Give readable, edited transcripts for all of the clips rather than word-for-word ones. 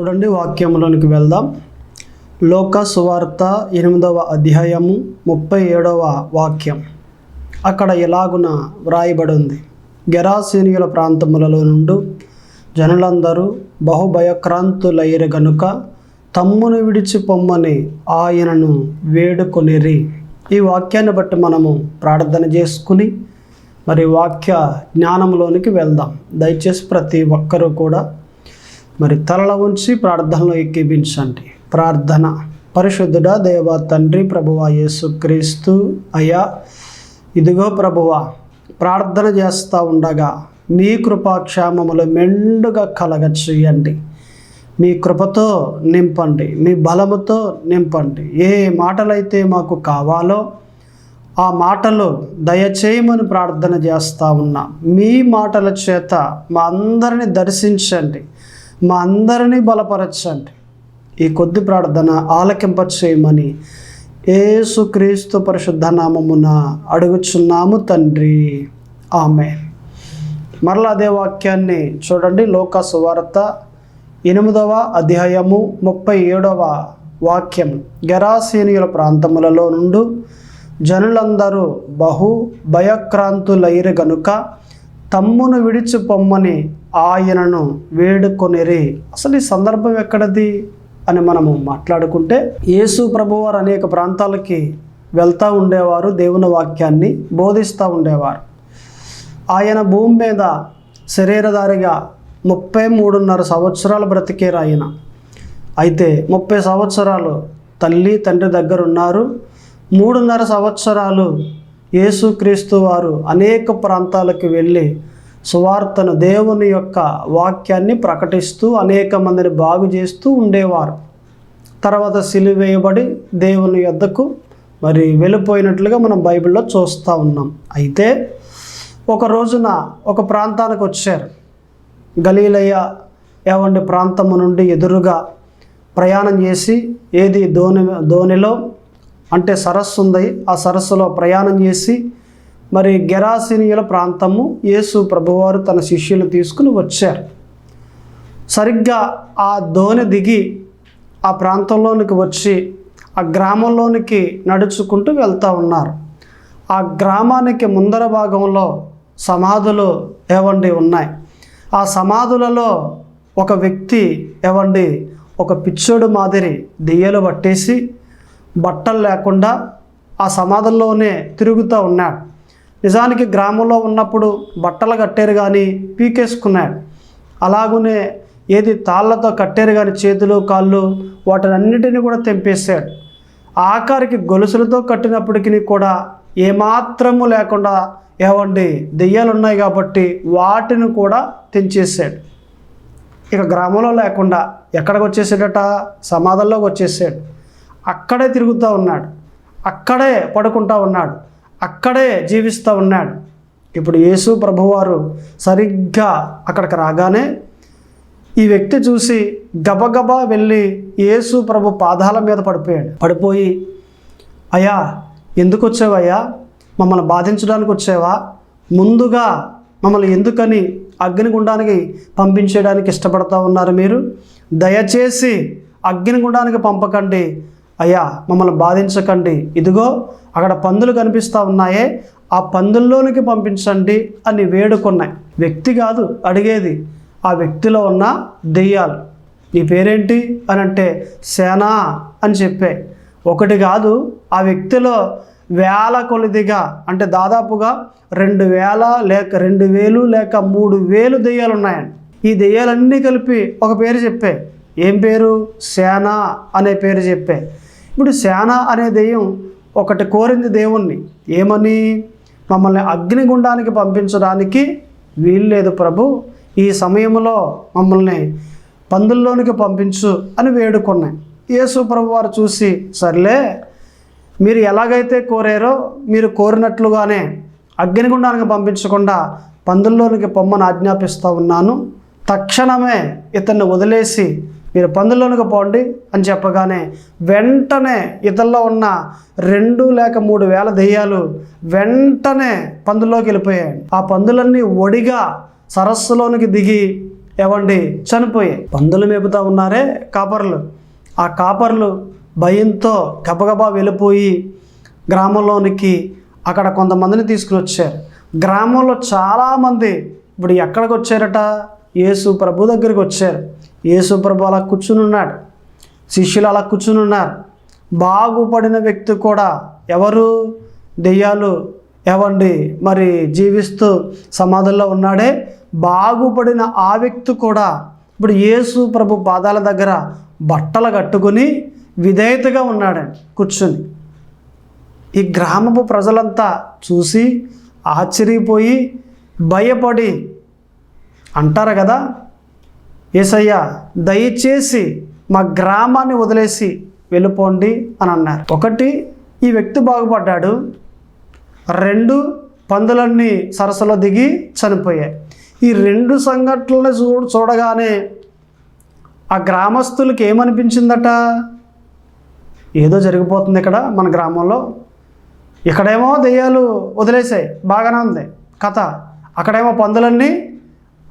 చూడండి, వాక్యంలోనికి వెళ్దాం. లోక సువార్త 8వ అధ్యాయము 37వ వాక్యం. అక్కడ ఎలాగున వ్రాయబడి ఉంది: గెరాసీనియుల ప్రాంతములలో నుండి జనులందరూ బహుభయక్రాంతులైరు గనుక తమ్మును విడిచి పొమ్మని ఆయనను వేడుకొనిరి. ఈ వాక్యాన్ని బట్టి మనము ప్రార్థన చేసుకుని మరి వాక్య జ్ఞానంలోనికి వెళ్దాం. దయచేసి ప్రతి ఒక్కరూ కూడా మరి తలల ఉంచి ప్రార్థనలో ఎక్కించండి. ప్రార్థన. పరిశుద్ధుడా దేవ తండ్రి, ప్రభువా యేసుక్రీస్తు అయ్యా, ఇదిగో ప్రభువా, ప్రార్థన చేస్తూ ఉండగా మీ కృపాక్షేమములు మెండుగా కలగచేయండి. మీ కృపతో నింపండి, మీ బలముతో నింపండి. ఏ మాటలైతే మాకు కావాలో ఆ మాటలు దయచేయమని ప్రార్థన చేస్తూ ఉన్నా. మీ మాటల చేత మా అందరినీ దర్శించండి, మా అందరినీ బలపరచండి. ఈ కొద్ది ప్రార్థన ఆలకింపచేయమని యేసుక్రీస్తు పరిశుద్ధ నామమున అడుగుచున్నాము తండ్రి, ఆమేన్. మరలా అదే వాక్యాన్ని చూడండి. లోక సువార్త 8వ అధ్యాయము 37వ వాక్యం. గెరాసీనియుల ప్రాంతములలో నుండి జనులందరూ బహు భయక్రాంతులైరు గనుక తమ్మును విడిచి పొమ్మని ఆయనను వేడుకొనిరి. అసలు ఈ సందర్భం ఎక్కడది అని మనము మాట్లాడుకుంటే, యేసు ప్రభువారు అనేక ప్రాంతాలకి వెళ్తూ ఉండేవారు, దేవుని వాక్యాన్ని బోధిస్తూ ఉండేవారు. ఆయన భూమి మీద శరీరధారిగా 33.5 సంవత్సరాలు బ్రతికేరు ఆయన. అయితే 30 సంవత్సరాలు తల్లి తండ్రి దగ్గర ఉన్నారు. 3.5 సంవత్సరాలు యేసుక్రీస్తు వారు అనేక ప్రాంతాలకు వెళ్ళి సువార్తను, దేవుని యొక్క వాక్యాన్ని ప్రకటిస్తూ అనేక మందిని బాగు చేస్తూ ఉండేవారు. తర్వాత సిలువ వేయబడి దేవుని యొద్దకు మరి వెళ్ళిపోయినట్లుగా మనం బైబిల్లో చూస్తూ ఉన్నాం. అయితే ఒక రోజున ఒక ప్రాంతానికి వచ్చారు. గలీలయ ప్రాంతము నుండి ఎదురుగా ప్రయాణం చేసి, ఏది ధోనిలో అంటే సరస్సు ఉంది, ఆ సరస్సులో ప్రయాణం చేసి మరి గెరాసీనియుల ప్రాంతము యేసు ప్రభువారు తన శిష్యులు తీసుకుని వచ్చారు. సరిగ్గా ఆ ధోని దిగి ఆ ప్రాంతంలోనికి వచ్చి ఆ గ్రామంలోనికి నడుచుకుంటూ వెళ్తూ ఉన్నారు. ఆ గ్రామానికి ముందర భాగంలో సమాధులు ఉన్నాయి. ఆ సమాధులలో ఒక వ్యక్తి ఒక పిచ్చోడు మాదిరి దెయ్యాలు పట్టేసి బట్టలు లేకుండా ఆ సమాధుల్లోనే తిరుగుతూ ఉన్నాడు. నిజానికి గ్రామంలో ఉన్నప్పుడు బట్టలు కట్టారు కానీ పీకేసుకున్నాడు. అలాగునే ఏది తాళ్ళతో కట్టారు కానీ చేతులు కాళ్ళు వాటినన్నిటిని కూడా తెంపేశాడు. ఆఖరికి గొలుసులతో కట్టినప్పటికీ కూడా ఏమాత్రము లేకుండా దెయ్యాలు ఉన్నాయి కాబట్టి వాటిని కూడా తెంచేశాడు. ఇక గ్రామంలో లేకుండా ఎక్కడికి వచ్చేసాడట? సమాధుల్లోకి వచ్చేసాడు. అక్కడే తిరుగుతూ ఉన్నాడు, అక్కడే పడుకుంటూ ఉన్నాడు, అక్కడే జీవిస్తూ ఉన్నాడు. ఇప్పుడు యేసు ప్రభువారు సరిగ్గా అక్కడికి రాగానే ఈ వ్యక్తి చూసి గబగబా వెళ్ళి యేసు ప్రభు పాదాల మీద పడిపోయి, అయ్యా, ఎందుకు వచ్చావయ్యా? మమ్మల్ని బాధించడానికి వచ్చావా? ముందుగా మమ్మల్ని ఎందుకని అగ్నిగుండానికి పంపించేయడానికి ఇష్టపడతా ఉన్నారు మీరు? దయచేసి అగ్నిగుండానికి పంపకండి అయ్యా, మమ్మల్ని బాధించకండి. ఇదిగో అక్కడ పందులు కనిపిస్తూ ఉన్నాయే, ఆ పందుల్లోనికి పంపించండి అని వేడుకున్నాయి. వ్యక్తి కాదు అడిగేది, ఆ వ్యక్తిలో ఉన్న దెయ్యాలు. నీ పేరేంటి అని అంటే సేనా అని చెప్పే. ఒకటి కాదు, ఆ వ్యక్తిలో వేల కొలిదిగా అంటే దాదాపుగా 2,000 లేక 2,000 లేక 3,000 దెయ్యాలు ఉన్నాయండి. ఈ దెయ్యాలన్నీ కలిపి ఒక పేరు చెప్పే. ఏం పేరు? సేన అనే పేరు చెప్పే. ఇప్పుడు సేన అనే దెయ్యం ఒకటి కోరింది దేవుణ్ణి. ఏమని? మమ్మల్ని అగ్నిగుండానికి పంపించడానికి వీల్లేదు ప్రభు, ఈ సమయంలో మమ్మల్ని పందుల్లోనికి పంపించు అని వేడుకున్నాయి. యేసు ప్రభు వారు చూసి, సర్లే, మీరు ఎలాగైతే కోరారో మీరు కోరినట్లుగానే అగ్నిగుండానికి పంపించకుండా పందుల్లోనికి పొమ్మని ఆజ్ఞాపిస్తూ ఉన్నాను. తక్షణమే ఇతన్ని వదిలేసి మీరు పందుల్లోనికి పోండి అని చెప్పగానే వెంటనే ఇతల్లో ఉన్న 2 లేక 3 వేల దెయ్యాలు వెంటనే పందుల్లోకి వెళ్ళిపోయాయి. ఆ పందులన్నీ ఒడిగా సరస్సులోనికి దిగి ఏవండి చనిపోయాయి. పందులు మేపుతా ఉన్నారే కాపర్లు, ఆ కాపర్లు భయంతో గబగబా వెళ్ళిపోయి గ్రామంలోనికి అక్కడ కొంతమందిని తీసుకుని వచ్చారు. గ్రామంలో చాలామంది ఇప్పుడు ఎక్కడికి వచ్చారట? యేసు ప్రభు దగ్గరికి వచ్చారు. యేసు ప్రభు అలా కూర్చుని ఉన్నాడు, శిష్యులు అలా కూర్చుని ఉన్నారు. బాగుపడిన వ్యక్తి కూడా ఎవరు? దెయ్యాలు ఏవండి మరి జీవిస్తూ సమాధుల్లో ఉన్నాడే, బాగుపడిన ఆ వ్యక్తి కూడా ఇప్పుడు యేసు ప్రభు పాదాల దగ్గర బట్టలు కట్టుకుని విధేయతగా ఉన్నాడండి కూర్చుని. ఈ గ్రామపు ప్రజలంతా చూసి ఆశ్చర్యపోయి భయపడి అంటారు కదా, యేసయ్య దయచేసి మా గ్రామాన్ని వదిలేసి వెళ్ళిపోండి అని అన్నారు. ఒకటి, ఈ వ్యక్తి బాగుపడ్డాడు. 2, పందులన్నీ సరస్సులో దిగి చనిపోయాయి. ఈ 2 సంఘటనలు చూడగానే ఆ గ్రామస్తులకి ఏమనిపించిందట? ఏదో జరిగిపోతుంది ఇక్కడ మన గ్రామంలో. ఇక్కడేమో దెయ్యాలు వదిలేసాయి, బాగానే ఉంది కథ. అక్కడేమో పందులన్నీ,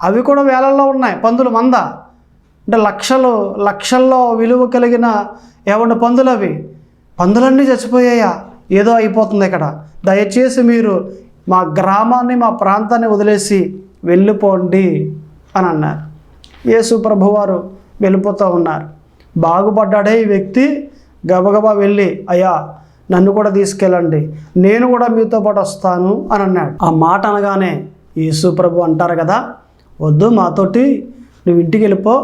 అవి కూడా వేలల్లో ఉన్నాయి, పందులు మంద అంటే లక్షల్లో విలువ కలిగిన ఏమన్నా పందులు, అవి పందులన్నీ చచ్చిపోయాయా? ఏదో అయిపోతుంది ఇక్కడ. దయచేసి మీరు మా గ్రామాన్ని మా ప్రాంతాన్ని వదిలేసి వెళ్ళిపోండి అని అన్నారు. యేసు ప్రభువారు వెళ్ళిపోతూ ఉన్నారు. బాగుపడ్డాడే ఈ వ్యక్తి గబగబా వెళ్ళి, అయ్యా నన్ను కూడా తీసుకెళ్ళండి, నేను కూడా మీతో పాటు వస్తాను అని అన్నాడు. ఆ మాట అనగానే యేసు ప్రభు అంటారు కదా, వద్దు, మాతోటి నువ్వు ఇంటికి వెళ్ళిపో,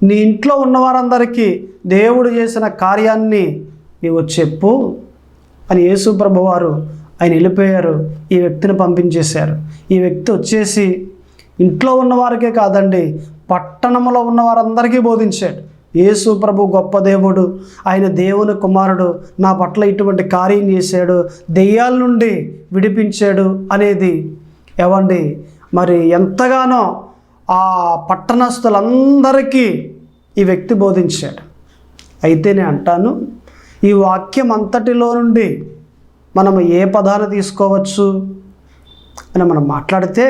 నీ ఇంట్లో ఉన్నవారందరికీ దేవుడు చేసిన కార్యాన్ని నీవు చెప్పు అని యేసు ప్రభు వారు ఆయన వెళ్ళిపోయారు. ఈ వ్యక్తిని పంపించేశారు. ఈ వ్యక్తి వచ్చేసి ఇంట్లో ఉన్నవారికే కాదండి, పట్టణంలో ఉన్న వారందరికీ బోధించాడు. యేసు ప్రభు గొప్ప దేవుడు, ఆయన దేవుని కుమారుడు, నా పట్ల ఇటువంటి కార్యం చేశాడు, దెయ్యాల నుండి విడిపించాడు అనేది ఏవండి మరి ఎంతగానో ఆ పట్టణస్థులందరికీ ఈ వ్యక్తి బోధించాడు. అయితే నేను అంటాను, ఈ వాక్యం అంతటిలో నుండి మనం ఏ పదాన్ని తీసుకోవచ్చు అని మనం మాట్లాడితే,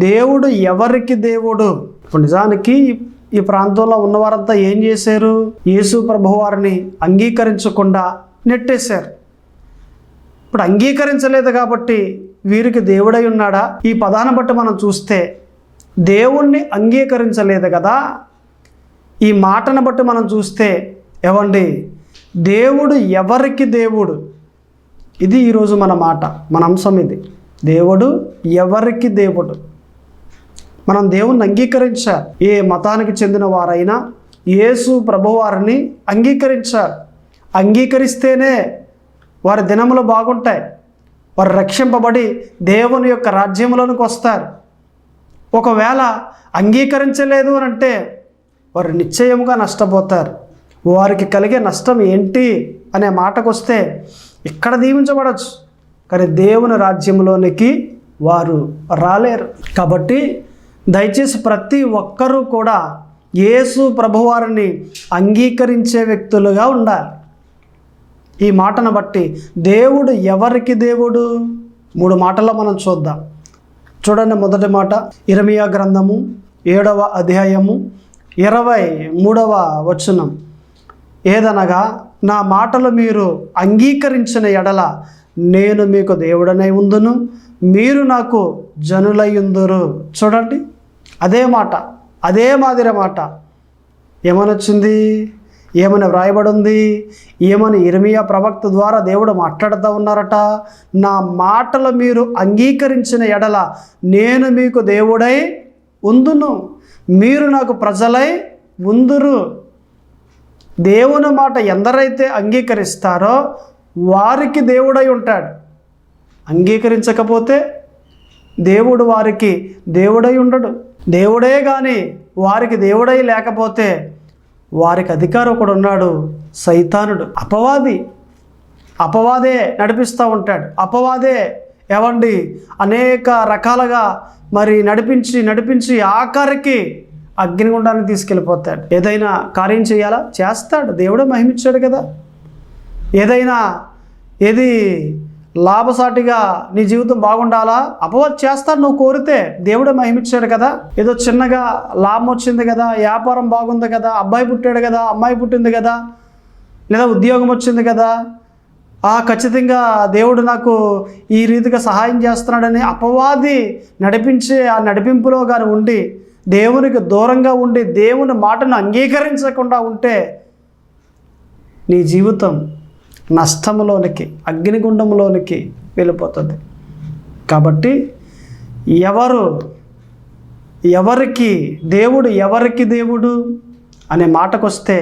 దేవుడు ఎవరికి దేవుడు? ఇప్పుడు నిజానికి ఈ ప్రాంతంలో ఉన్నవారంతా ఏం చేశారు? యేసు ప్రభువు వారిని అంగీకరించకుండా నెట్టేశారు. ఇప్పుడు అంగీకరించలేదు కాబట్టి వీరికి దేవుడై ఉన్నాడా? ఈ పదాన్ని బట్టి మనం చూస్తే దేవుణ్ణి అంగీకరించలేదు కదా. ఈ మాటను బట్టి మనం చూస్తే ఏవండి దేవుడు ఎవరికి దేవుడు? ఇది ఈరోజు మన మాట, మన అంశం ఇది. దేవుడు ఎవరికి దేవుడు? మనం దేవుణ్ణి అంగీకరించాలి. ఏ మతానికి చెందిన వారైనా యేసు ప్రభువారిని అంగీకరించాలి. అంగీకరిస్తేనే వారి దినములు బాగుంటాయి, వారు రక్షింపబడి దేవుని యొక్క రాజ్యములోనికి వస్తారు. ఒకవేళ అంగీకరించలేదు అని అంటే వారు నిశ్చయముగా నష్టపోతారు. వారికి కలిగే నష్టం ఏంటి అనే మాటకు వస్తే ఇక్కడ దీవించబడచ్చు, కానీ దేవుని రాజ్యంలోనికి వారు రాలేరు. కాబట్టి దయచేసి ప్రతి ఒక్కరూ కూడా యేసు ప్రభువారిని అంగీకరించే వ్యక్తులుగా ఉండాలి. ఈ మాటను బట్టి దేవుడు ఎవరికి దేవుడు? 3 మాటల్లో మనం చూద్దాం. చూడండి, మొదటి మాట ఇర్మీయా గ్రంథము 7వ అధ్యాయము 23వ వచనం. ఏదనగా నా మాటలు మీరు అంగీకరించిన ఎడల నేను మీకు దేవుడనై ఉందును, మీరు నాకు జనులై ఉందురు. చూడండి, అదే మాట, అదే మాదిరి మాట ఏమనొచ్చింది? ఏమని వ్రాయబడి ఉంది? ఏమని ఇర్మీయా ప్రవక్త ద్వారా దేవుడు మాట్లాడుతూ ఉన్నారట? నా మాటలు మీరు అంగీకరించిన ఎడల నేను మీకు దేవుడై ఉందును, మీరు నాకు ప్రజలై ఉందురు. దేవుని మాట ఎందరైతే అంగీకరిస్తారో వారికి దేవుడై ఉంటాడు. అంగీకరించకపోతే దేవుడు వారికి దేవుడై ఉండడు. దేవుడే కానీ వారికి దేవుడై లేకపోతే వారికి అధికారం ఒకడు ఉన్నాడు, సైతానుడు, అపవాదే నడిపిస్తూ ఉంటాడు. అపవాదే ఏవండి అనేక రకాలుగా మరి నడిపించి ఆఖరికి అగ్నిగుండానికి తీసుకెళ్ళిపోతాడు. ఏదైనా కార్యం చేయాలా చేస్తాడు, దేవుడే మహిమిచ్చాడు కదా. ఏది లాభసాటిగా నీ జీవితం బాగుండాలా? అపవాది చేస్తాడు నువ్వు కోరితే. దేవుడే మహిమిచ్చాడు కదా, ఏదో చిన్నగా లాభం వచ్చింది కదా, వ్యాపారం బాగుంది కదా, అబ్బాయి పుట్టాడు కదా, అమ్మాయి పుట్టింది కదా, లేదా ఉద్యోగం వచ్చింది కదా, ఖచ్చితంగా దేవుడు నాకు ఈ రీతిగా సహాయం చేస్తున్నాడని అపవాది నడిపించే ఆ నడిపింపులో కానీ ఉండి దేవునికి దూరంగా ఉండి దేవుని మాటను అంగీకరించకుండా ఉంటే నీ జీవితం నష్టంలోనికి, అగ్నిగుండంలోనికి వెళ్ళిపోతుంది. కాబట్టి ఎవరికి దేవుడు అనే మాటకొస్తే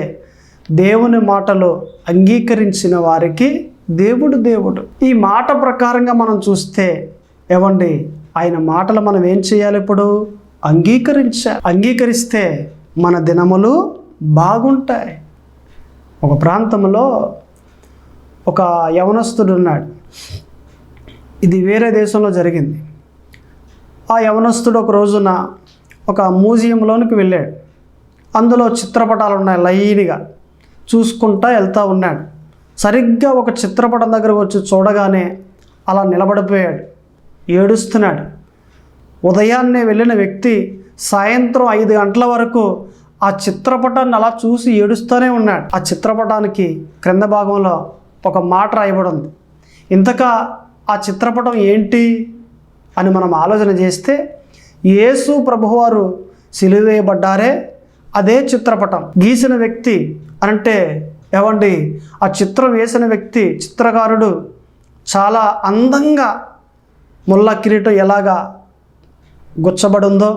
దేవుని మాటలు అంగీకరించిన వారికి దేవుడు. ఈ మాట ప్రకారంగా మనం చూస్తే ఆయన మాటలు మనం ఏం చేయాలి? ఇప్పుడు అంగీకరిస్తే మన దినములు బాగుంటాయి. ఒక ప్రాంతంలో ఒక యవనస్తుడు ఉన్నాడు. ఇది వేరే దేశంలో జరిగింది. ఆ యవనస్తుడు ఒక రోజున ఒక మ్యూజియంలోనికి వెళ్ళాడు. అందులో చిత్రపటాలు ఉన్నాయి, లైన్గా చూసుకుంటా వెళ్తూ ఉన్నాడు. సరిగ్గా ఒక చిత్రపటం దగ్గరకు వచ్చి చూడగానే అలా నిలబడిపోయాడు, ఏడుస్తున్నాడు. ఉదయాన్నే వెళ్ళిన వ్యక్తి సాయంత్రం 5 గంటల వరకు ఆ చిత్రపటాన్ని అలా చూసి ఏడుస్తూనే ఉన్నాడు. ఆ చిత్రపటానికి క్రింద భాగంలో ఒక మాట రాయబడి ఉంది. ఇంతకా ఆ చిత్రపటం ఏంటి అని మనం ఆలోచన చేస్తే, యేసు ప్రభువారు సిలువ వేయబడ్డారే అదే చిత్రపటం. గీసిన వ్యక్తి అంటే ఆ చిత్రం వేసిన వ్యక్తి, చిత్రకారుడు చాలా అందంగా ముళ్ళ కిరీటం ఎలాగా గుచ్చబడిందో,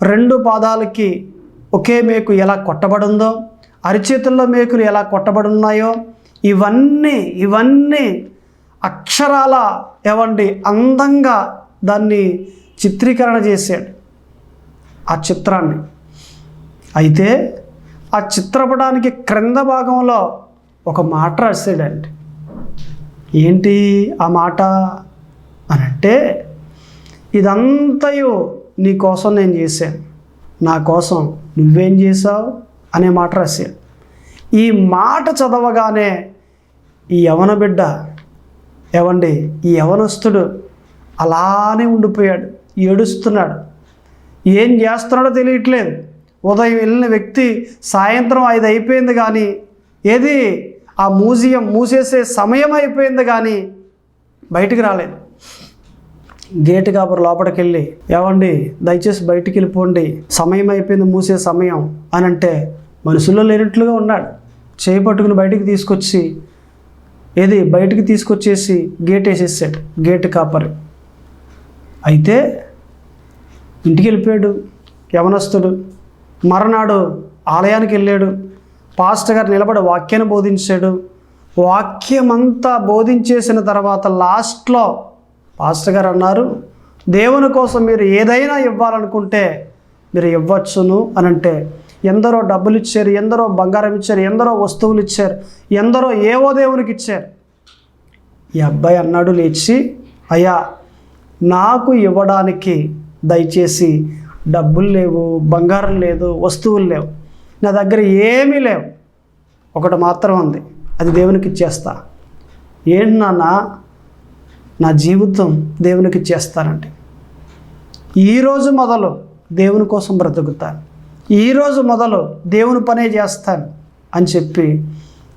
2 పాదాలకి ఒకే మేకు ఎలా కొట్టబడిందో, అరిచేతుల్లో మేకులు ఎలా కొట్టబడి ఉన్నాయో, ఇవన్నీ అక్షరాల అందంగా దాన్ని చిత్రీకరణ చేశాడు ఆ చిత్రాన్ని. అయితే ఆ చిత్రపటానికి క్రింద భాగంలో ఒక మాట రాశాడండి. ఏంటి ఆ మాట అనంటే, ఇదంతయు నీ కోసం నేను చేశాను, నా కోసం నువ్వేం చేశావు అనే మాట రాశాడు. ఈ మాట చదవగానే ఈ యవన బిడ్డ ఈ యవనస్తుడు అలానే ఉండిపోయాడు, ఏడుస్తున్నాడు. ఏం చేస్తున్నాడో తెలియట్లేదు. ఉదయం వెళ్ళిన వ్యక్తి సాయంత్రం 5 అయిపోయింది కానీ ఆ మ్యూజియం మూసేసే సమయం అయిపోయింది కానీ బయటికి రాలేదు. గేటు కాపరు లోపలికి వెళ్ళి, దయచేసి బయటికి వెళ్ళిపోండి, సమయం అయిపోయింది, మూసే సమయం అని అంటే మనుషుల్లో లేనట్లుగా ఉన్నాడు. చేయి పట్టుకుని బయటికి తీసుకొచ్చేసి గేట్ వేసేసాడు గేటు కాపరి. అయితే ఇంటికి వెళ్ళిపోయాడు యవనస్తుడు. మరునాడు ఆలయానికి వెళ్ళాడు. పాస్టర్ గారు నిలబడి వాక్యాన్ని బోధించాడు. వాక్యమంతా బోధించేసిన తర్వాత లాస్ట్లో పాస్టర్ గారు అన్నారు, దేవుని కోసం మీరు ఏదైనా ఇవ్వాలనుకుంటే మీరు ఇవ్వచ్చును అని అంటే, ఎందరో డబ్బులు ఇచ్చారు, ఎందరో బంగారం ఇచ్చారు, ఎందరో వస్తువులు ఇచ్చారు, ఎందరో ఏవో దేవునికి ఇచ్చారు. ఈ అబ్బాయి అన్నాడు లేచి, అయ్యా నాకు ఇవ్వడానికి దయచేసి డబ్బులు లేవు, బంగారం లేదు, వస్తువులు లేవు, నా దగ్గర ఏమీ లేవు, ఒకటి మాత్రం ఉంది, అది దేవునికి ఇచ్చేస్తా. ఏంటి నాన్న? నా జీవితం దేవునికి ఇచ్చేస్తానంటే, ఈరోజు మొదలు దేవుని కోసం బ్రతుకుతాను, ఈరోజు మొదలు దేవుని పనే చేస్తాను అని చెప్పి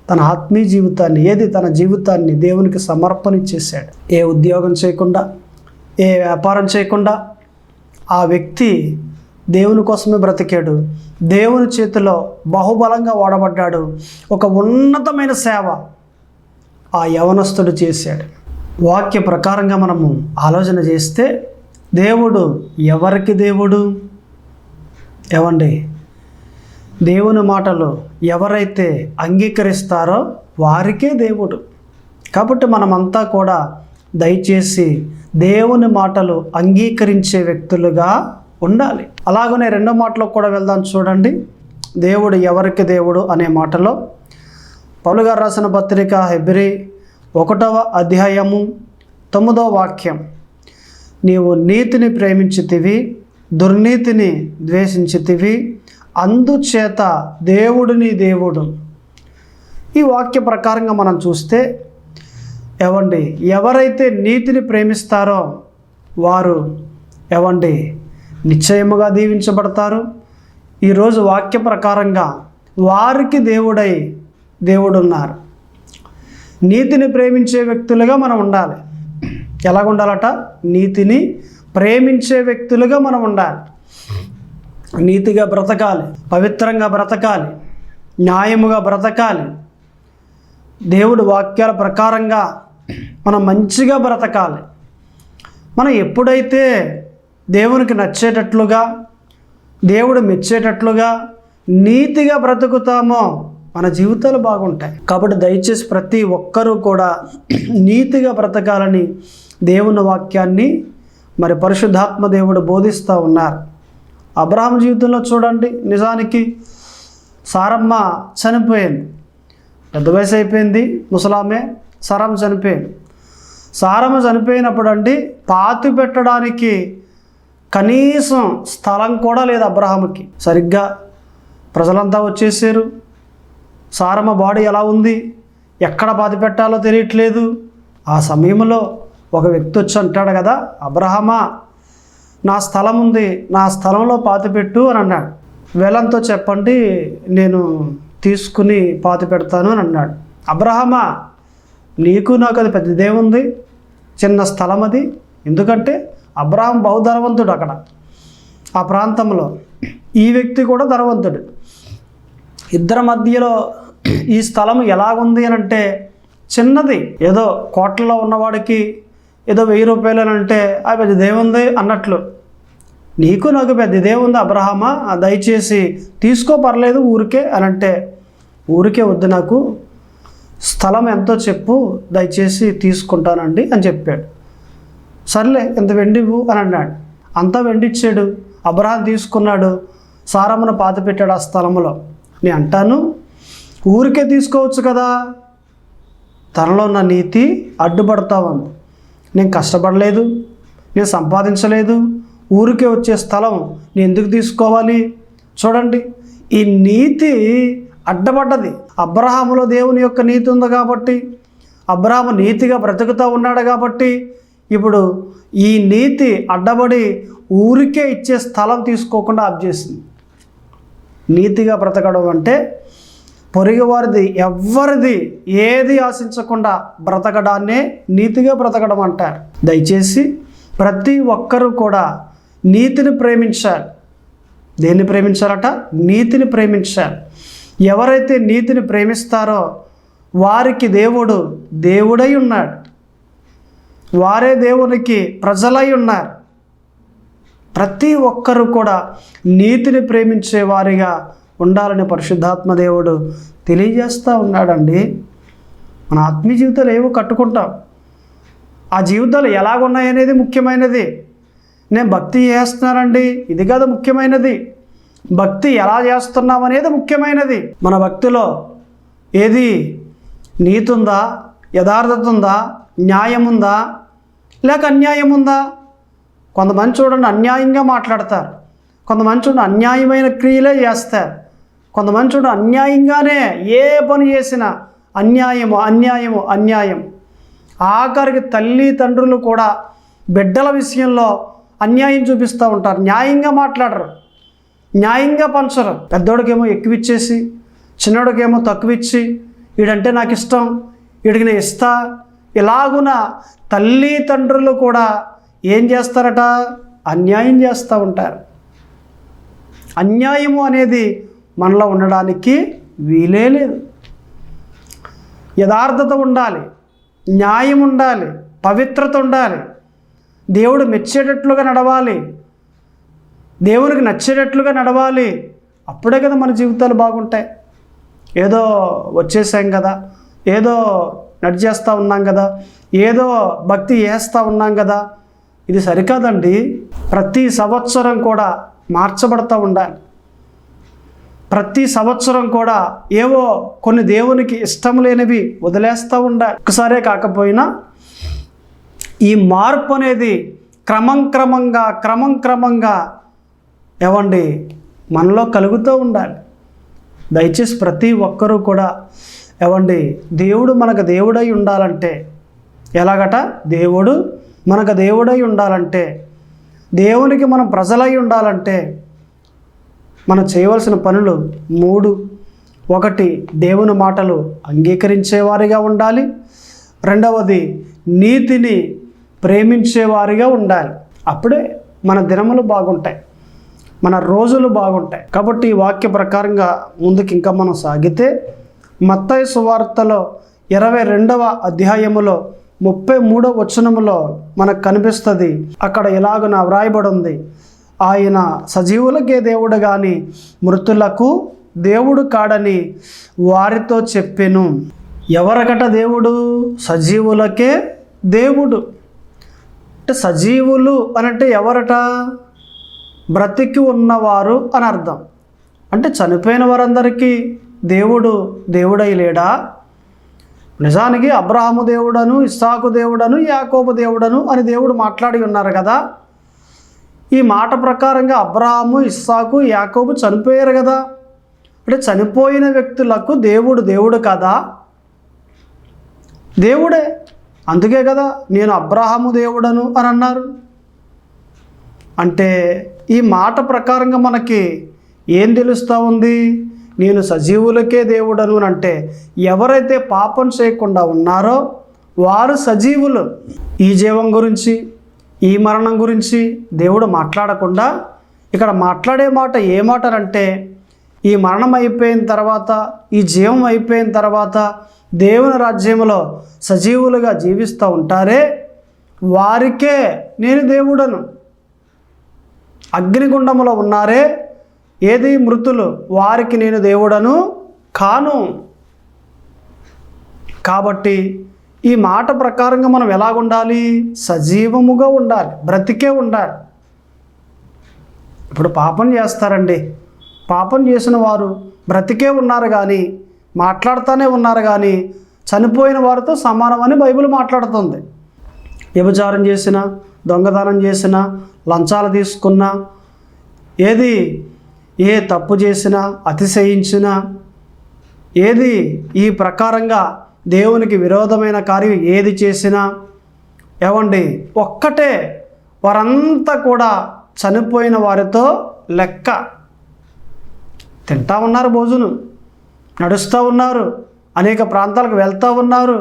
తన ఆత్మీయ జీవితాన్ని తన జీవితాన్ని దేవునికి సమర్పణ ఇచ్చేసాడు. ఏ ఉద్యోగం చేయకుండా, ఏ వ్యాపారం చేయకుండా ఆ వ్యక్తి దేవుని కోసమే బ్రతికాడు. దేవుని చేతిలో బహుబలంగా వాడబడ్డాడు. ఒక ఉన్నతమైన సేవ ఆ యవనస్తుడు చేశాడు. వాక్య ప్రకారంగా మనము ఆలోచన చేస్తే, దేవుడు ఎవరికి దేవుడు? దేవుని మాటలు ఎవరైతే అంగీకరిస్తారో వారికే దేవుడు. కాబట్టి మనమంతా కూడా దయచేసి దేవుని మాటలు అంగీకరించే వ్యక్తులుగా ఉండాలి. అలాగనే 2వ మాటలో కూడా వెళ్దాం. చూడండి, దేవుడు ఎవరికి దేవుడు అనే మాటలో పౌలు గారు రాసిన పత్రిక హెబ్రీ 1వ అధ్యాయము 9వ వాక్యం, నీవు నీతిని ప్రేమించితివి, దుర్నీతిని ద్వేషించితివి, అందుచేత దేవుడు నీ దేవుడు. ఈ వాక్య ప్రకారంగా మనం చూస్తే ఏవండి ఎవరైతే నీతిని ప్రేమిస్తారో వారు ఏవండి నిశ్చయముగా దీవించబడతారు. ఈరోజు వాక్య ప్రకారంగా వారికి దేవుడున్నారు. నీతిని ప్రేమించే వ్యక్తులుగా మనం ఉండాలి. ఎలాగ ఉండాలట? నీతిని ప్రేమించే వ్యక్తులుగా మనం ఉండాలి. నీతిగా బ్రతకాలి, పవిత్రంగా బ్రతకాలి, న్యాయముగా బ్రతకాలి. దేవుడి వాక్యాల ప్రకారంగా మనం మంచిగా బ్రతకాలి. మనం ఎప్పుడైతే దేవునికి నచ్చేటట్లుగా, దేవుడు మెచ్చేటట్లుగా నీతిగా బ్రతుకుతామో మన జీవితాలు బాగుంటాయి. కాబట్టి దయచేసి ప్రతి ఒక్కరూ కూడా నీతిగా బ్రతకాలని దేవుని వాక్యాన్ని మరి పరిశుద్ధాత్మ దేవుడు బోధిస్తూ ఉన్నారు. అబ్రహాం జీవితంలో చూడండి, నిజానికి సారమ్మ చనిపోయింది, పెద్ద వయసు అయిపోయింది, ముసలామే. సారమ్మ చనిపోయింది. సారమ్మ చనిపోయినప్పుడు అండి పాతి పెట్టడానికి కనీసం స్థలం కూడా లేదు అబ్రహాముకి. సరిగ్గా ప్రజలంతా వచ్చేసారు. సారమ్మ బాడీ ఎలా ఉంది, ఎక్కడ పాతి పెట్టాలో తెలియట్లేదు. ఆ సమయంలో ఒక వ్యక్తి వచ్చి అంటాడు కదా, అబ్రహామా నా స్థలం ఉంది, నా స్థలంలో పాతి పెట్టు అని అన్నాడు. వేలంతో చెప్పండి, నేను తీసుకుని పాతి పెడతాను అని అన్నాడు. అబ్రహామా నీకు నాకు అది పెద్దదేముంది, చిన్న స్థలం అది. ఎందుకంటే అబ్రహాం బహుధనవంతుడు అక్కడ ఆ ప్రాంతంలో, ఈ వ్యక్తి కూడా ధనవంతుడు. ఇద్దరి మధ్యలో ఈ స్థలం ఎలాగుంది అని అంటే చిన్నది. ఏదో కోట్లలో ఉన్నవాడికి ఏదో 1000 రూపాయలు అని అంటే ఆ పెద్ద దేవుంది అన్నట్లు, నీకు నాకు పెద్ద దేవుంది అబ్రహామా, దయచేసి తీసుకో పర్లేదు ఊరికే అని అంటే, ఊరికే వద్దు, నాకు స్థలం ఎంతో చెప్పు, దయచేసి తీసుకుంటానండి అని చెప్పాడు. సర్లే ఎంత వెండివు అని అన్నాడు. అంతా వెండిచ్చాడు. అబ్రహాం తీసుకున్నాడు, సారమ్మను పాతి పెట్టాడు ఆ స్థలంలో. నేను అంటాను, ఊరికే తీసుకోవచ్చు కదా, తనలో ఉన్న నీతి అడ్డుపడతా ఉంది. నేను కష్టపడలేదు, నేను సంపాదించలేదు, ఊరికే వచ్చే స్థలం నేను ఎందుకు తీసుకోవాలి? చూడండి, ఈ నీతి అడ్డపడ్డది. అబ్రహాములో దేవుని యొక్క నీతి ఉంది కాబట్టి, అబ్రహాము నీతిగా బ్రతుకుతూ ఉన్నాడు కాబట్టి, ఇప్పుడు ఈ నీతి అడ్డబడి ఊరికే ఇచ్చే స్థలం తీసుకోకుండా ఆప్ చేసింది. నీతిగా బ్రతకడం అంటే పొరుగువారిది ఎవ్వరిది ఏది ఆశించకుండా బ్రతకడాన్నే నీతిగా బ్రతకడం అంటారు. దయచేసి ప్రతి ఒక్కరూ కూడా నీతిని ప్రేమించాలి. దేన్ని ప్రేమించాలట? నీతిని ప్రేమించాలి. ఎవరైతే నీతిని ప్రేమిస్తారో వారికి దేవుడై ఉన్నాడు. వారే దేవునికి ప్రజలై ఉన్నారు. ప్రతి ఒక్కరూ కూడా నీతిని ప్రేమించే వారిగా ఉండాలని పరిశుద్ధాత్మ దేవుడు తెలియజేస్తూ ఉన్నాడండి. మన ఆత్మీయ జీవితాలు ఏవో కట్టుకుంటాం, ఆ జీవితాలు ఎలాగున్నాయనేది ముఖ్యమైనది. నేను భక్తి చేస్తున్నానండి, ఇది కాదు ముఖ్యమైనది. భక్తి ఎలా చేస్తున్నాం అనేది ముఖ్యమైనది. మన భక్తిలో ఏది నీతి ఉందా, యథార్థత ఉందా, న్యాయం ఉందా, లేక అన్యాయం ఉందా? కొంతమంది చూడండి అన్యాయంగా మాట్లాడతారు, కొంతమంది చూడండి అన్యాయమైన క్రియలే చేస్తారు, కొంతమంది చూడండి అన్యాయంగానే ఏ పని చేసినా అన్యాయం. ఆఖరికి తల్లిదండ్రులు కూడా బిడ్డల విషయంలో అన్యాయం చూపిస్తూ ఉంటారు. న్యాయంగా మాట్లాడరు, న్యాయంగా పంచరు. పెద్దోడికేమో ఎక్కువిచ్చేసి చిన్నోడికేమో తక్కువిచ్చి, వీడంటే నాకు ఇష్టం, వీడికి నేను ఇస్తా. ఇలాగున తల్లిదండ్రులు కూడా ఏం చేస్తారట? అన్యాయం చేస్తూ ఉంటారు. అన్యాయము అనేది మనలో ఉండడానికి వీలే లేదు. యథార్థత ఉండాలి, న్యాయం ఉండాలి, పవిత్రత ఉండాలి, దేవుడు మెచ్చేటట్లుగా నడవాలి, దేవునికి నచ్చేటట్లుగా నడవాలి. అప్పుడే కదా మన జీవితాలు బాగుంటాయి. ఏదో వచ్చేసాం కదా, ఏదో నడిచేస్తూ ఉన్నాం కదా, ఏదో భక్తి చేస్తూ ఉన్నాం కదా, ఇది సరికాదండి. ప్రతి సంవత్సరం కూడా మార్చబడుతూ ఉండాలి. ప్రతి సంవత్సరం కూడా ఏవో కొన్ని దేవునికి ఇష్టం లేనివి వదిలేస్తూ ఉండాలి. ఒకసారే కాకపోయినా ఈ మార్పు అనేది క్రమంగా ఏవండి మనలో కలుగుతూ ఉండాలి. దయచేసి ప్రతి ఒక్కరూ కూడా ఏవండి దేవుడు మనకు దేవుడై ఉండాలంటే ఎలాగట? దేవుడు మనకు దేవుడై ఉండాలంటే, దేవునికి మనం ప్రజలై ఉండాలంటే మనం చేయవలసిన పనులు 3. 1, దేవుని మాటలు అంగీకరించేవారిగా ఉండాలి. 2, నీతిని ప్రేమించేవారిగా ఉండాలి. అప్పుడే మన దినములు బాగుంటాయి, మన రోజులు బాగుంటాయి. కాబట్టి ఈ వాక్య ప్రకారంగా ముందుకు ఇంకా మనం సాగితే మత్తయి సువార్తలో 22వ అధ్యాయములో 33వ వచనములో మనకు కనిపిస్తుంది. అక్కడ ఇలాగున వ్రాయబడి ఉంది, ఆయన సజీవులకే దేవుడు కానీ మృతులకు దేవుడు కాడని వారితో చెప్పెను. ఎవరకట దేవుడు? సజీవులకే దేవుడు. అంటే సజీవులు అనంటే ఎవరట? బ్రతికి ఉన్నవారు అని అర్థం. అంటే చనిపోయిన వారందరికీ దేవుడు దేవుడై లేడా? నిజానికి అబ్రహాము దేవుడను, ఇస్సాకు దేవుడను, యాకోబు దేవుడను అని దేవుడు మాట్లాడి ఉన్నారు కదా. ఈ మాట ప్రకారంగా అబ్రహాము, ఇస్సాకు, యాకోబు చనిపోయారు కదా. అంటే చనిపోయిన వ్యక్తులకు దేవుడు దేవుడు కదా? దేవుడే. అందుకే కదా నేను అబ్రహాము దేవుడను అని అన్నారు. అంటే ఈ మాట ప్రకారంగా మనకి ఏం తెలుస్తూ ఉంది? నేను సజీవులకే దేవుడను అంటే ఎవరైతే పాపం చేయకుండా ఉన్నారో వారు సజీవులు. ఈ జీవం గురించి, ఈ మరణం గురించి దేవుడు మాట్లాడకుండా ఇక్కడ మాట్లాడే మాట ఏ మాట అంటే, ఈ మరణం అయిపోయిన తర్వాత, ఈ జీవం అయిపోయిన తర్వాత దేవుని రాజ్యంలో సజీవులుగా జీవిస్తూ ఉంటారే వారికే నేను దేవుడను. అగ్నిగుండములో ఉన్నారే, ఏది మృతులు, వారికి నేను దేవుడను కాను. కాబట్టి ఈ మాట ప్రకారంగా మనం ఎలాగుండాలి? సజీవముగా ఉండాలి, బ్రతికే ఉండాలి. ఇప్పుడు పాపం చేస్తారండి, పాపం చేసిన వారు బ్రతికే ఉన్నారు కానీ, మాట్లాడుతూనే ఉన్నారు కానీ చనిపోయిన వారితో సమానమని బైబిల్ మాట్లాడుతుంది. వ్యభిచారం చేసినా, దొంగతనం చేసినా, లంచాలు తీసుకున్నా, ఏది ఏ తప్పు చేసినా, అతిశయించినా, ఏది ఈ ప్రకారంగా దేవునికి విరోధమైన కార్యం ఏది చేసినా ఏమండి ఒక్కటే, వారంతా కూడా చనిపోయిన వారితో లెక్క. తింటా ఉన్నారు, భోజనం నడుస్తూ ఉన్నారు, అనేక ప్రాంతాలకు వెళ్తూ ఉన్నారు,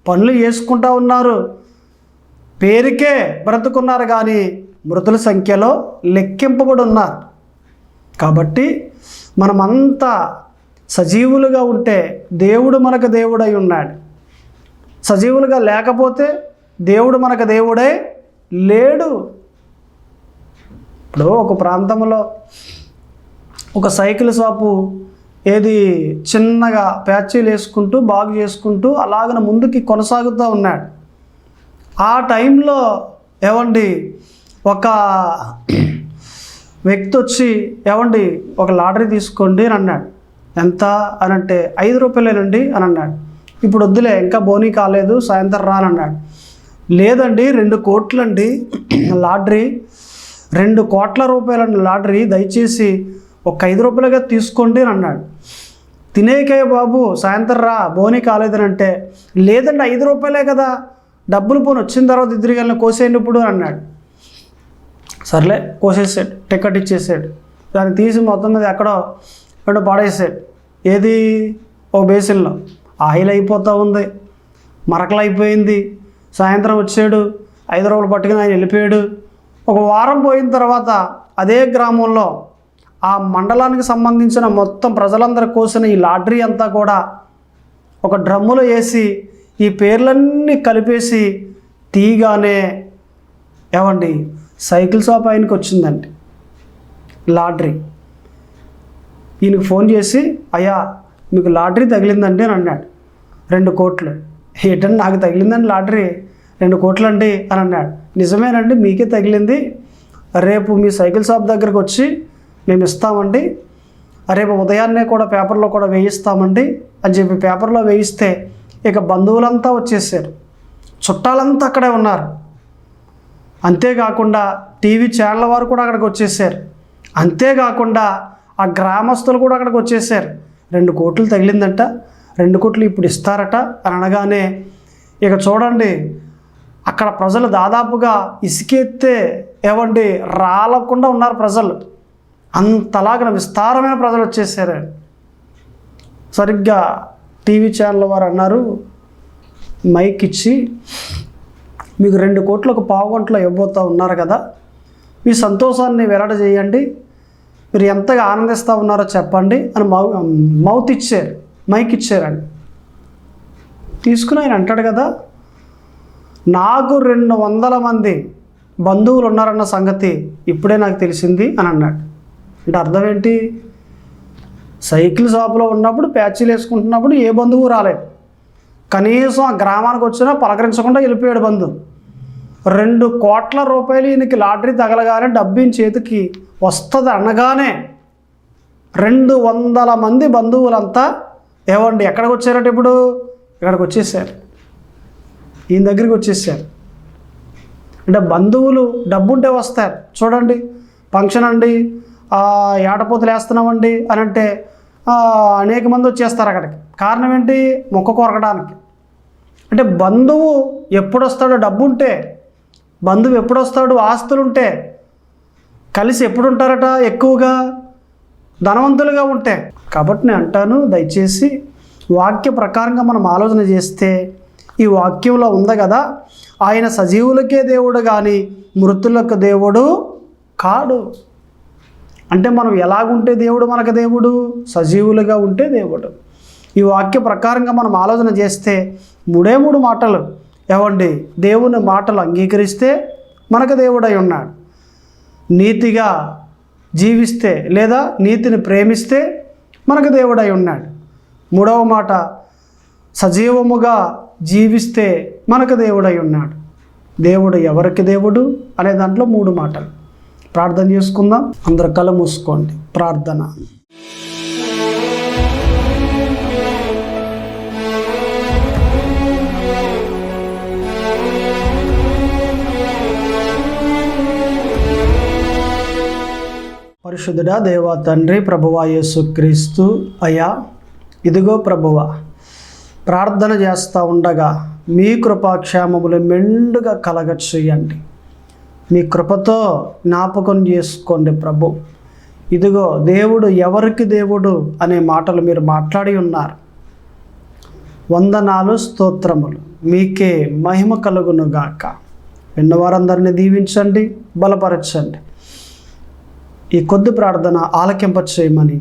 పనులు చేసుకుంటూ ఉన్నారు, పేరుకే బ్రతుకున్నారు కానీ మృతుల సంఖ్యలో లెక్కింపబడి ఉన్నారు. కాబట్టి మనమంతా సజీవులుగా ఉంటే దేవుడు మనకు దేవుడై ఉన్నాడు. సజీవులుగా లేకపోతే దేవుడు మనకు దేవుడై లేడు. ఇప్పుడు ఒక ప్రాంతంలో ఒక సైకిల్ షాపు ఏది చిన్నగా ప్యాచీలు వేసుకుంటూ బాగు చేసుకుంటూ అలాగన ముందుకి కొనసాగుతూ ఉన్నాడు. ఆ టైంలో ఏమండి ఒక వ్యక్తి వచ్చి ఏమండి ఒక లాటరీ తీసుకోండి అని అన్నాడు. ఎంత అని అంటే 5 రూపాయలేనండి అని అన్నాడు. ఇప్పుడు వద్దులే, ఇంకా బోనీ కాలేదు, సాయంత్రం రానన్నాడు. లేదండి 2 కోట్లండి లాటరీ, 2 కోట్ల రూపాయలండి లాటరీ, దయచేసి ఒక 5 రూపాయలుగా తీసుకోండి అని అన్నాడు. తినేకే బాబు, సాయంత్రం రా, బోనీ కాలేదని అంటే లేదండి 5 రూపాయలే కదా, డబ్బులు పోని వచ్చిన తర్వాత ఇద్దరికెళ్ళిన కోసేయండి ఇప్పుడు అని అన్నాడు. సర్లే కోసేసాడు, టికెట్ ఇచ్చేసాడు. దాన్ని తీసి మొత్తం మీద ఎక్కడో పాడేసాడు. ఏది ఒక బేసిన్లో ఆయిల్ అయిపోతూ ఉంది, మరకలు అయిపోయింది. సాయంత్రం వచ్చాడు, 5 రూపాయలు పట్టుకుని ఆయన వెళ్ళిపోయాడు. ఒక వారం పోయిన తర్వాత అదే గ్రామంలో ఆ మండలానికి సంబంధించిన మొత్తం ప్రజలందరూ కోసిన ఈ లాటరీ అంతా కూడా ఒక డ్రమ్ములో వేసి ఈ పేర్లన్నీ కలిపేసి తీగానే ఏమండి సైకిల్ షాప్ ఆయనకి వచ్చిందండి లాటరీ. ఈయనకు ఫోన్ చేసి, అయ్యా మీకు లాటరీ తగిలిందండి అని అన్నాడు. 2 కోట్లు. ఏంటంటే నాకు తగిలిందండి లాటరీ, 2 కోట్లండి అని అన్నాడు. నిజమేనండి, మీకే తగిలింది, రేపు మీ సైకిల్ షాప్ దగ్గరకు వచ్చి మేము ఇస్తామండి, రేపు ఉదయాన్నే కూడా పేపర్లో కూడా వేయిస్తామండి అని చెప్పి పేపర్లో వేయిస్తే ఇక బంధువులంతా వచ్చేసారు, చుట్టాలంతా అక్కడే ఉన్నారు. అంతేకాకుండా టీవీ ఛానల్ వారు కూడా అక్కడికి వచ్చేసారు. అంతేకాకుండా ఆ గ్రామస్తులు కూడా అక్కడికి వచ్చేసారు. 2 కోట్లు తగిలిందంట, 2 కోట్లు ఇప్పుడు ఇస్తారట అని అనగానే ఇక చూడండి అక్కడ ప్రజలు దాదాపుగా ఇసుకెత్తే ఏమండి రాలకుండా ఉన్నారు ప్రజలు. అంతలాగా విస్తారమైన ప్రజలు వచ్చేసారు. సరిగ్గా టీవీ ఛానల్ వారు అన్నారు, మైక్ ఇచ్చి, మీకు 2 కోట్లకు పావుగంటలో ఇవ్వబోతూ ఉన్నారు కదా, మీ సంతోషాన్ని వెల్లడి చేయండి, మీరు ఎంతగా ఆనందిస్తూ ఉన్నారో చెప్పండి అని మైక్ ఇచ్చారండి. తీసుకుని ఆయన అంటాడు కదా, నాకు 200 మంది బంధువులు ఉన్నారన్న సంగతి ఇప్పుడే నాకు తెలిసింది అని అన్నాడు. అంటే అర్థం ఏంటి? సైకిల్ షాపులో ఉన్నప్పుడు ప్యాచీలు వేసుకుంటున్నప్పుడు ఏ బంధువు రాలేదు, కనీసం ఆ గ్రామానికి వచ్చినా పలకరించకుండా వెళ్ళిపోయాడు బంధువు. 2 కోట్ల రూపాయలు ఈయనకి లాటరీ తగలగానే డబ్బు చేతికి వస్తుంది అనగానే 200 మంది బంధువులంతా ఏమండి ఎక్కడికి వచ్చారట? ఇప్పుడు ఇక్కడికి వచ్చేసారు, ఈయన దగ్గరికి వచ్చేసారు. అంటే బంధువులు డబ్బు ఉంటే వస్తారు. చూడండి, ఫంక్షన్ అండి, ఏటపోతులు వేస్తున్నామండి అని అంటే అనేక మంది వచ్చేస్తారు అక్కడికి. కారణం ఏంటి? మొక్క కొరకడానికి. అంటే బంధువు ఎప్పుడు వస్తాడో డబ్బు ఉంటే, బంధువు ఎప్పుడు వస్తాడు ఆస్తులు ఉంటే, కలిసి ఎప్పుడు ఉంటారట? ఎక్కువగా ధనవంతులుగా ఉంటే. కాబట్టి నేను అంటాను, దయచేసి వాక్య ప్రకారంగా మనం ఆలోచన చేస్తే ఈ వాక్యంలో ఉంది కదా, ఆయన సజీవులకే దేవుడు కానీ మృతులకు దేవుడు కాడు. అంటే మనం ఎలాగుంటే దేవుడు మనకు దేవుడు? సజీవులుగా ఉంటే దేవుడు. ఈ వాక్య ప్రకారంగా మనం ఆలోచన చేస్తే 3 మాటలు ఏవండి, దేవుని మాటలు అంగీకరిస్తే మనకు దేవుడై ఉన్నాడు. నీతిగా జీవిస్తే లేదా నీతిని ప్రేమిస్తే మనకు దేవుడై ఉన్నాడు. 3వ మాట, సజీవముగా జీవిస్తే మనకు దేవుడై ఉన్నాడు. దేవుడు ఎవరికి దేవుడు అనే దాంట్లో 3 మాటలు. ప్రార్థన చేసుకుందాం. అందరు కళ్ళు మూసుకోండి. ప్రార్థన. పరిశుద్ధుడా దేవా తండ్రి, ప్రభువా యేసుక్రీస్తు అయ్యా, ఇదిగో ప్రభువా, ప్రార్థన చేస్తూ ఉండగా మీ కృపాక్షేమములు మెండుగా కలగచేయండి. మీ కృపతో జ్ఞాపకం చేసుకోండి ప్రభు. ఇదిగో దేవుడు ఎవరికి దేవుడు అనే మాటలు మీరు మాట్లాడి ఉన్నారు. వందనాలు, స్తోత్రములు. మీకే మహిమ కలుగునుగాక. విన్నవారందరినీ దీవించండి, బలపరచండి. ఈ కొద్ది ప్రార్థన ఆలకింప చేయమని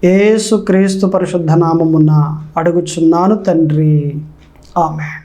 యేసుక్రీస్తు పరిశుద్ధ నామమున అడుగుచున్నాను తండ్రి. ఆమేన్.